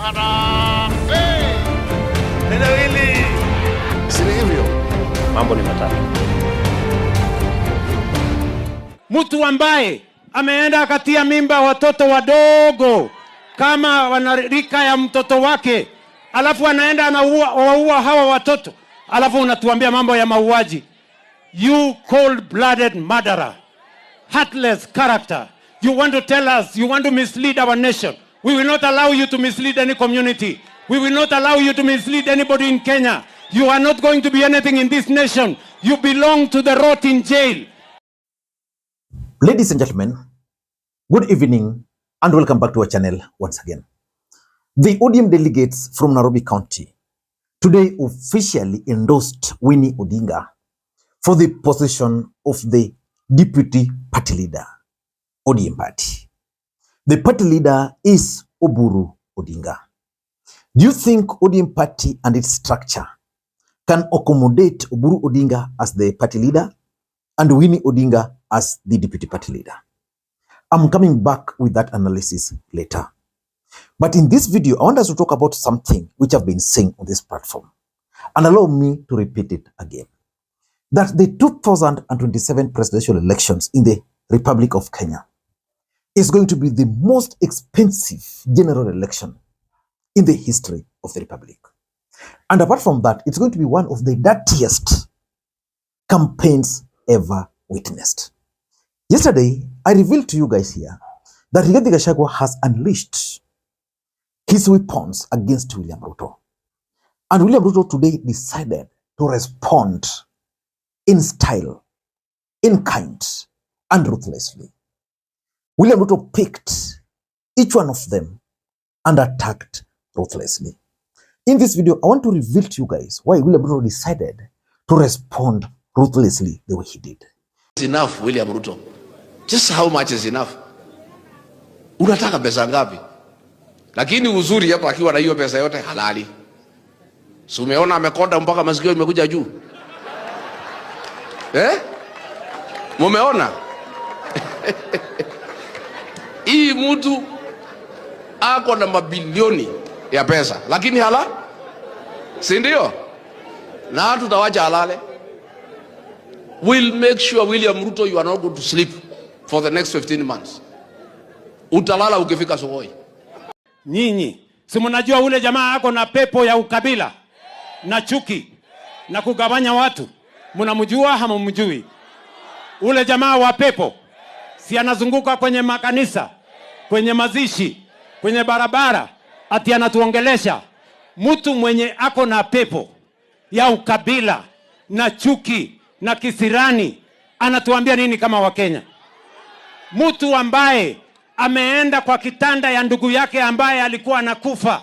Harambee! Neno hili si hivyo. Mambo ni matatu. Mtu ambaye ameenda akatia mimba watoto wadogo kama wanarika ya mtoto wake, alafu anaenda anaua hawa watoto, alafu unatuambia mambo ya mauaji. You cold-blooded murderer, heartless character. You want to tell us, you want to mislead our nation. We will not allow you to mislead any community. We will not allow you to mislead anybody in Kenya. You are not going to be anything in this nation. You belong to the rot in jail. Ladies and gentlemen, good evening and welcome back to our channel once again. The ODM delegates from Nairobi County today officially endorsed Winnie Odinga for the position of the deputy party leader, ODM party. The party leader is Uhuru Odinga. Do you think ODM party and its structure can accommodate Uhuru Odinga as the party leader and Winnie Odinga as the deputy party leader? I'm coming back with that analysis later. But in this video, I want us to talk about something which I've been saying on this platform. And allow me to repeat it again. That the 2027 presidential elections in the Republic of Kenya is going to be the most expensive general election in the history of the Republic. And apart from that, it's going to be one of the dirtiest campaigns ever witnessed. Yesterday, I revealed to you guys here that Rigathi Gachagua has unleashed his weapons against William Ruto. And William Ruto today decided to respond in style, in kind, and ruthlessly. William Ruto picked each one of them and attacked ruthlessly. In this video, I want to reveal to you guys why William Ruto decided to respond ruthlessly the way he did. It's enough, William Ruto. Just how much is enough? Unataka pesa ngapi? Lakini uzuri hapa akiwa na hiyo pesa yote halali. Si umeona amekonda mpaka masikio imekuja juu? Mumeona? Hii mtu ako na mabilioni ya pesa, lakini hala? Si ndio? Na tutawacha halale. We'll make sure, William Ruto, you are not going to sleep for the next 15 months. Utalala ukifika sokoni. Nyinyi, si mnajua ule jamaa ako na pepo ya ukabila na chuki na kugawanya watu? Mnamjua ama mjui? Ule jamaa wa pepo si anazunguka kwenye makanisa, kwenye mazishi, kwenye barabara, ati anatuongelesha. Mtu mwenye ako na pepo ya ukabila na chuki na kisirani anatuambia nini kama Wakenya? Mtu ambaye ameenda kwa kitanda ya ndugu yake ambaye alikuwa anakufa,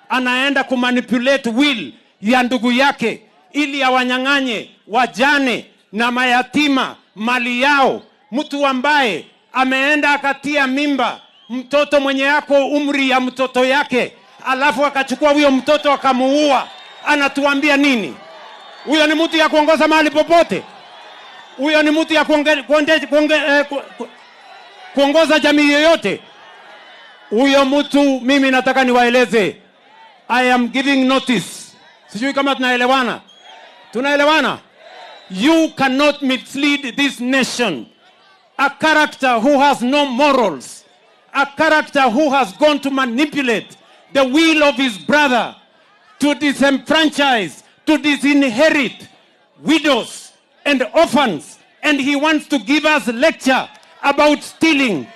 anaenda kumanipulate will ya ndugu yake ili awanyang'anye wajane na mayatima mali yao. Mtu ambaye ameenda akatia mimba mtoto mwenye yako umri ya mtoto yake, alafu akachukua huyo mtoto akamuua, anatuambia nini? Huyo ni mtu ya kuongoza mahali popote? Huyo ni mtu ya kuongoza jamii yoyote? Huyo mtu mimi nataka niwaeleze. I am giving notice. Sijui kama tunaelewana. Tunaelewana? You cannot mislead this nation. A character who has no morals. A character who has gone to manipulate the will of his brother, to disenfranchise, to disinherit widows and orphans. And he wants to give us a lecture about stealing.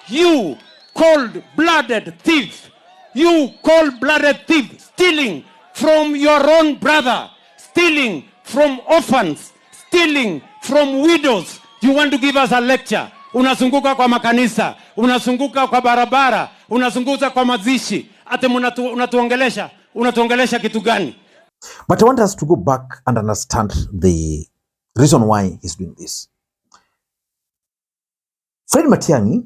You cold-blooded thief. You cold-blooded thief. Stealing from your own brother. Stealing from orphans. Stealing from widows. You want to give us a lecture. Unazunguka kwa makanisa. Unazunguka kwa barabara. Unazunguka kwa mazishi. Ate unatuongelesha. Unatuongelesha kitu gani? But I want us to go back and understand the reason why he's doing this. Fred Matiang'i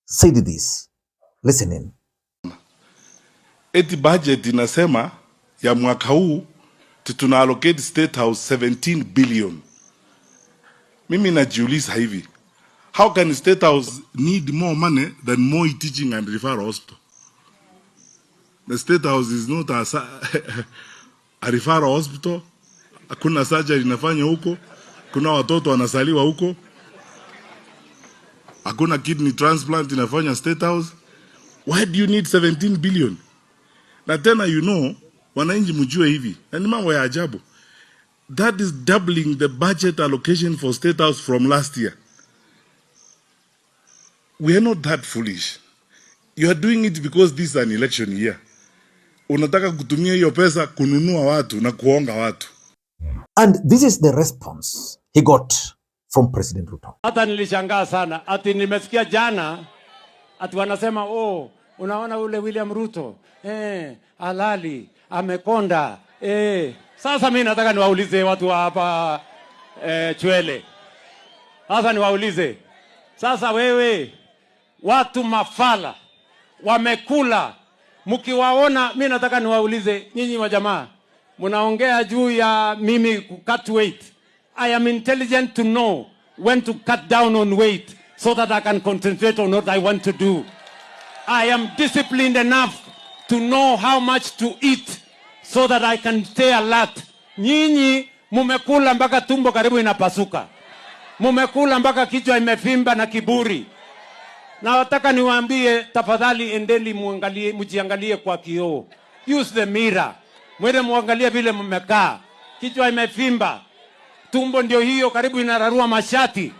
said this. Listen in. Eti budget inasema ya mwaka huu tuna allocate State House 17 billion. Mimi najiuliza hivi. How can State House need more money than Moi Teaching and Referral Hospital? The State House is not a referral hospital. Hakuna surgery inafanya huko. Kuna watoto wanasaliwa huko. Hakuna kidney transplant inafanya State House. Why do you need 17 billion? Na tena wananchi mjue hivi. Na ni mambo ya ajabu. That is doubling the budget allocation for State House from last year. We are not that foolish. You are doing it because this is an election year. Unataka kutumia hiyo pesa kununua watu na kuonga watu. And this is the response he got from President Ruto. Hata nilishangaa sana. Ati nimesikia jana ati wanasema unaona ule William Ruto halali amekonda. Sasa mimi nataka niwaulize watu hapa Chwele. Sasa niwaulize. Sasa wewe watu mafala wamekula, mkiwaona, mimi nataka niwaulize nyinyi wa jamaa, mnaongea juu ya mimi cut weight. I am intelligent to know when to cut down on weight so that I can concentrate on what I want to do. I am disciplined enough to know how much to eat so that I can stay alert. Nyinyi mumekula mpaka tumbo karibu inapasuka. Mumekula mpaka kichwa imefimba na kiburi. Na nataka niwaambie, tafadhali endeni mjiangalie kwa kioo. Use the mirror. Mwende muangalie vile mmekaa. Kichwa imefimba. Tumbo ndio hiyo karibu inararua mashati.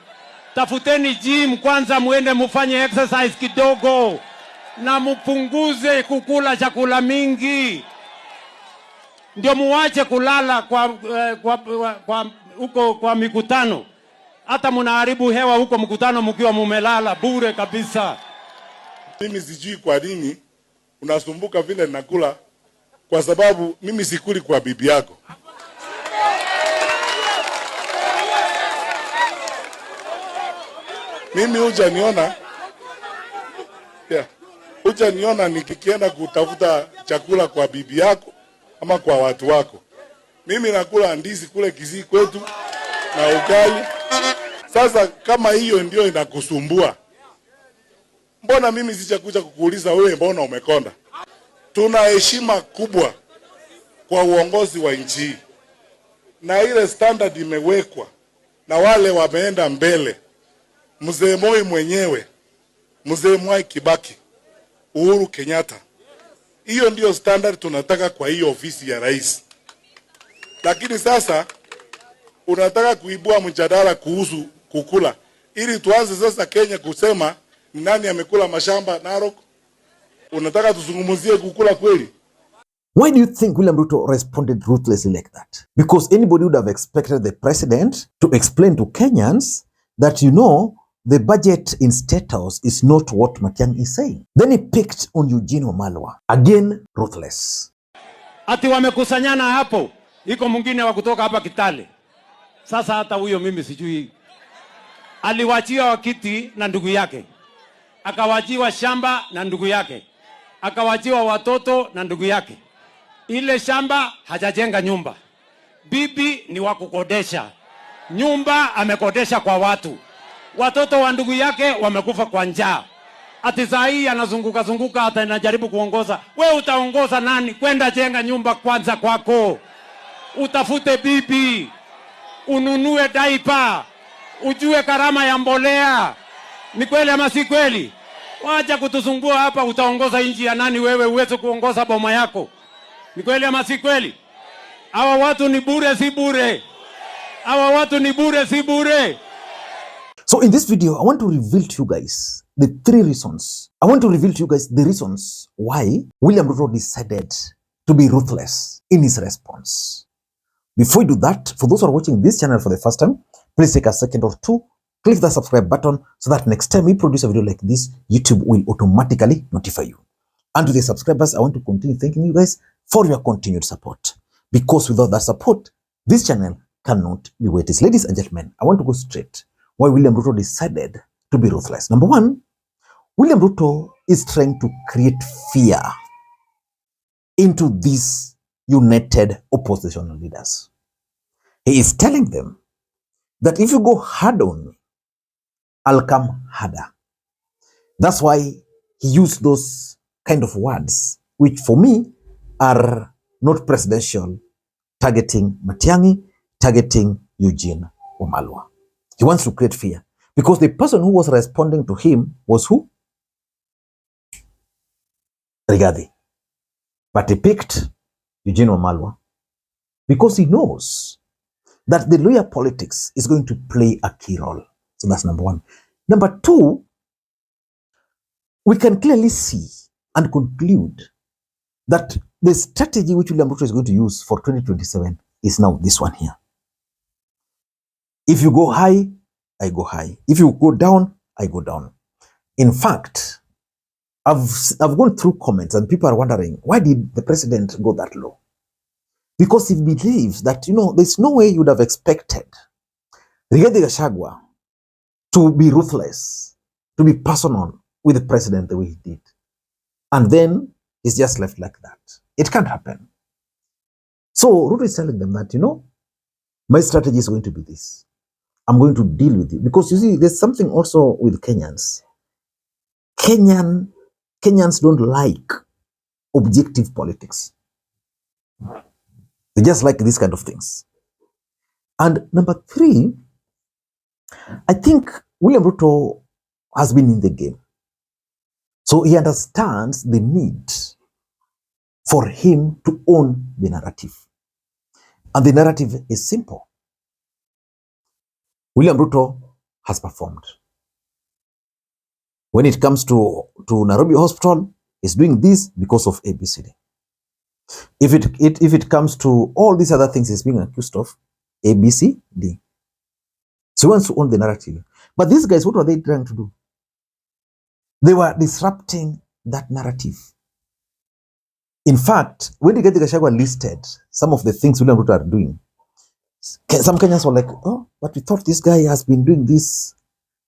Tafuteni gym kwanza, muende mufanye exercise kidogo. Na mupunguze kukula chakula mingi. Ndio muache kulala kwa mikutano. Hata mnaharibu hewa huko mkutano mkiwa mumelala bure kabisa. Mimi sijui kwa nini unasumbuka vile nakula, kwa sababu mimi sikuli kwa bibi yako. Mimi hujaniona nikienda kutafuta chakula kwa bibi yako ama kwa watu wako. Mimi nakula ndizi kule Kisii kwetu na ugali. Sasa kama hiyo ndio inakusumbua, mbona mimi sijakuja kukuuliza wewe mbona umekonda? Tuna heshima kubwa kwa uongozi wa nchi. Na ile standard imewekwa na wale wameenda mbele. Mzee Moi mwenyewe, Mzee Mwai Kibaki, Uhuru Kenyatta. Hiyo ndio standard tunataka kwa hiyo ofisi ya rais. Lakini sasa unataka kuibua mjadala kuhusu kukula, ili tuanze sasa Kenya kusema ni nani amekula mashamba Narok. Unataka tuzungumzie kukula kweli? Why do you think William Ruto responded ruthlessly like that? Because anybody would have expected the president to explain to Kenyans that, the budget in State House is not what Matiangi is saying. Then he picked on Eugene Wamalwa. Again, ruthless. Ati wamekusanyana hapo. Iko mwingine wa kutoka hapa Kitale. Sasa hata huyo mimi sijui. Aliwachiwa kiti na ndugu yake. Akawachiwa shamba na ndugu yake. Akawachiwa watoto na ndugu yake. Ile shamba hajajenga nyumba. Bibi ni wa kukodesha. Nyumba amekodesha kwa watu. Watoto wa ndugu yake wamekufa kwa njaa. Ati saa hii anazunguka hata anajaribu kuongoza. We utaongoza nani? Kwenda jenga nyumba kwanza kwako. Utafute bibi. Ununue daipa. Ujue karama ya mbolea. Ni kweli ama si kweli? Wacha kutusumbua hapa, utaongoza nchi ya nani wewe uweze kuongoza boma yako? Ni kweli ama si kweli? Hawa watu ni bure si bure. Hawa watu ni bure si bure. So in this video, I want to reveal to you guys the three reasons. I want to reveal to you guys the reasons why William Ruto decided to be ruthless in his response. Before we do that, for those who are watching this channel for the first time, please take a second or two, click the subscribe button so that next time we produce a video like this, YouTube will automatically notify you. And to the subscribers, I want to continue thanking you guys for your continued support. Because without that support, this channel cannot be what it is. Ladies and gentlemen, I want to go straight why William Ruto decided to be ruthless. Number one, William Ruto is trying to create fear into these united oppositional leaders. He is telling them that if you go hard on me, I'll come harder. That's why he used those kind of words which for me are not presidential, targeting Matiangi, targeting Eugene Wamalwa. He wants to create fear because the person who was responding to him was who? Rigathi. But he picked Eugene Wamalwa because he knows that the lawyer politics is going to play a key role. So that's number one. Number two, we can clearly see and conclude that the strategy which William Ruto is going to use for 2027 is now this one here. If you go high, I go high. If you go down, I go down. In fact, I've gone through comments and people are wondering, why did the president go that low? Because he believes that, there's no way you would have expected Rigathi Gachagua to be ruthless, to be personal with the president the way he did. And then he's just left like that. It can't happen. So Ruto is telling them that, my strategy is going to be this. I'm going to deal with you. Because you see, there's something also with Kenyans. Kenyans don't like objective politics. They just like these kind of things. And number three, I think William Ruto has been in the game. So he understands the need for him to own the narrative. And the narrative is simple. William Ruto has performed. When it comes to Nairobi Hospital, he's doing this because of ABCD. If it comes to all these other things he's being accused of, ABCD. So he wants to own the narrative. But these guys, what were they trying to do? They were disrupting that narrative. In fact, when Rigathi Gachagua listed some of the things William Ruto are doing, some Kenyans were like, oh, but we thought this guy has been doing this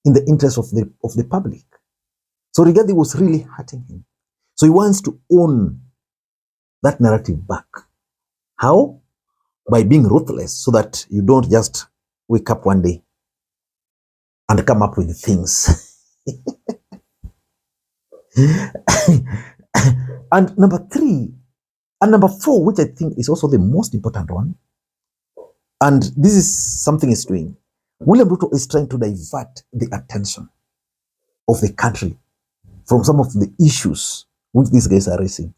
in the interest of the public. So Rigathi was really hurting him. So he wants to own that narrative back. How? By being ruthless, so that you don't just wake up one day and come up with things. And number four, which I think is also the most important one, and this is something he's doing. William Ruto is trying to divert the attention of the country from some of the issues which these guys are raising.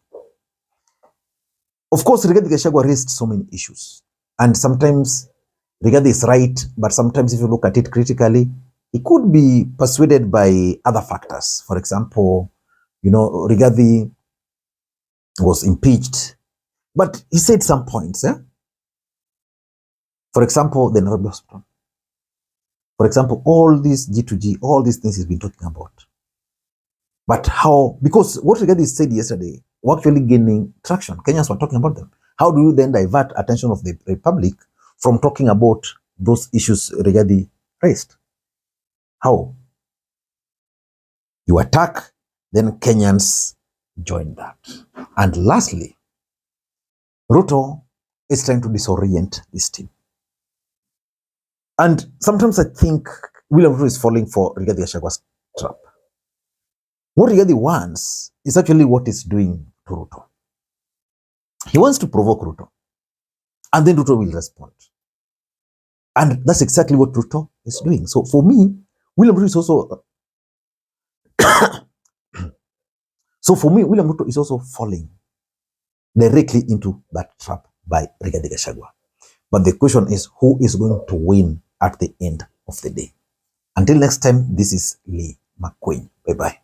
Of course, Rigathi Gachagua raised so many issues. And sometimes Rigathi is right, but sometimes if you look at it critically, he could be persuaded by other factors. For example, Rigathi was impeached, but he said some points. For example, the Nairobi Hospital. For example, all these G2G, all these things he's been talking about. But how, because what Rigathi said yesterday were actually gaining traction. Kenyans were talking about them. How do you then divert attention of the Republic from talking about those issues Rigathi raised? How? You attack, then Kenyans join that. And lastly, Ruto is trying to disorient this team. And sometimes I think William Ruto is falling for Rigathi Gachagua's trap. What Rigathi wants is actually what he's doing to Ruto. He wants to provoke Ruto, and then Ruto will respond. And that's exactly what Ruto is doing. So for me, William Ruto is also William Ruto is also falling directly into that trap by Rigathi Gachagua. But the question is, who is going to win at the end of the day? Until next time, this is Lee Makwiny. Bye-bye.